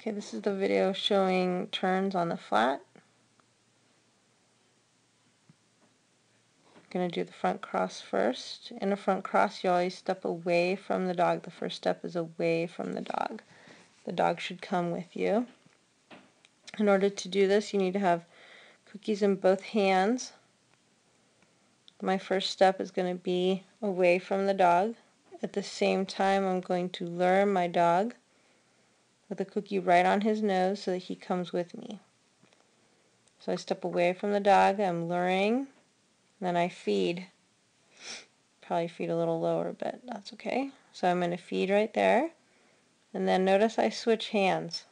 Okay, this is the video showing turns on the flat. I'm going to do the front cross first. In a front cross, you always step away from the dog. The first step is away from the dog. The dog should come with you. In order to do this, you need to have cookies in both hands. My first step is going to be away from the dog. At the same time, I'm going to lure my dog with a cookie right on his nose so that he comes with me. So I step away from the dog, I'm luring, then I feed. Probably feed a little lower, but that's okay. So I'm going to feed right there. And then notice I switch hands.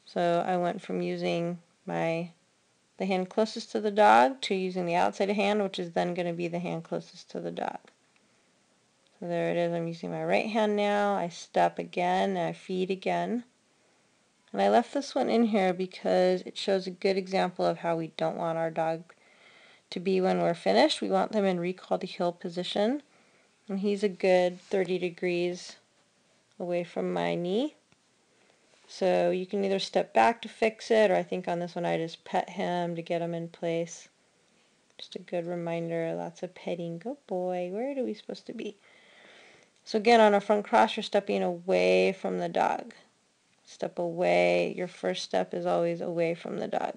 So I went from using the hand closest to the dog to using the outside hand, which is then going to be the hand closest to the dog. So there it is. I'm using my right hand now. I step again, and I feed again. And I left this one in here because it shows a good example of how we don't want our dog to be when we're finished. We want them in recall to heel position. And he's a good 30 degrees away from my knee. So you can either step back to fix it, or I think on this one I just pet him to get him in place. Just a good reminder, lots of petting. Good boy. Where are we supposed to be? So again, on a front cross, you're stepping away from the dog. Step away. Your first step is always away from the dog.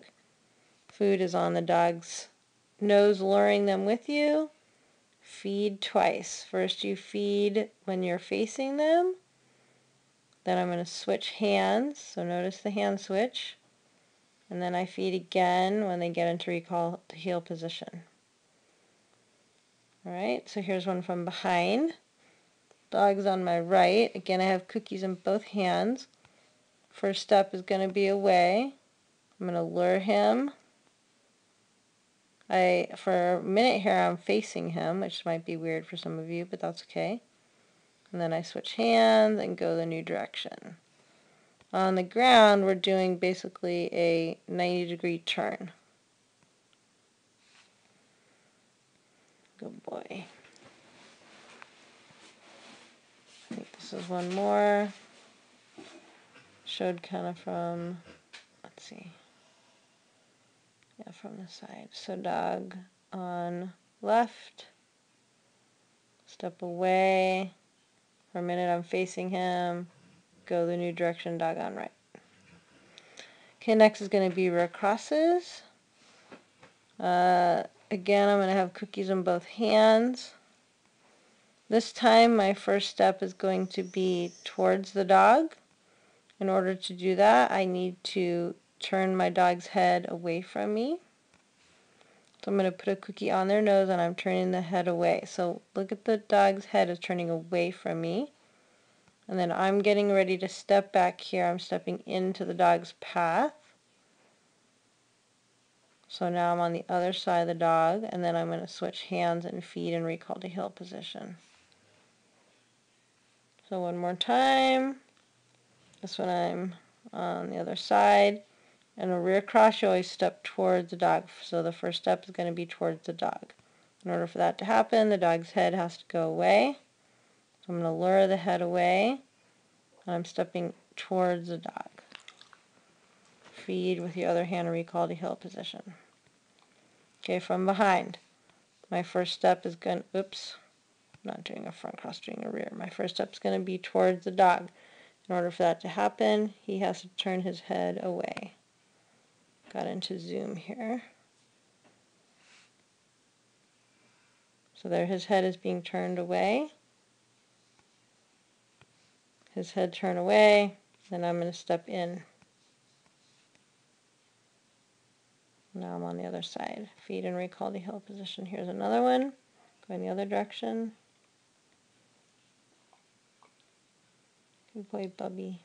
Food is on the dog's nose, luring them with you. Feed twice. First you feed when you're facing them. Then I'm going to switch hands. So notice the hand switch. And then I feed again when they get into recall to heel position. Alright, so here's one from behind. Dog's on my right. Again, I have cookies in both hands. First step is going to be away. I'm going to lure him. For a minute here, I'm facing him, which might be weird for some of you, but that's okay. And then I switch hands and go the new direction. On the ground, we're doing basically a 90-degree turn. Good boy. I think this is one more. Showed kind of from, let's see. Yeah, from the side. So dog on left. Step away. For a minute I'm facing him. Go the new direction, dog on right. Okay, next is going to be rear crosses. Again, I'm going to have cookies in both hands. This time my first step is going to be towards the dog. In order to do that, I need to turn my dog's head away from me. So I'm going to put a cookie on their nose and I'm turning the head away. So look at the dog's head is turning away from me. And then I'm getting ready to step back here. I'm stepping into the dog's path. So now I'm on the other side of the dog, and then I'm going to switch hands and feed and recall to heel position. So one more time. This one I'm on the other side. And a rear cross, you always step towards the dog. So the first step is going to be towards the dog. In order for that to happen, the dog's head has to go away. So I'm going to lure the head away, and I'm stepping towards the dog. Feed with your other hand and recall to heel position. Okay, from behind. My first step is going to, oops, I'm not doing a front cross, doing a rear. My first step is going to be towards the dog. In order for that to happen, he has to turn his head away. Got into zoom here. So there his head is being turned away. His head turn away, then I'm going to step in. Now I'm on the other side. Feed and recall to heel position. Here's another one. Going the other direction. Good boy, Bubby.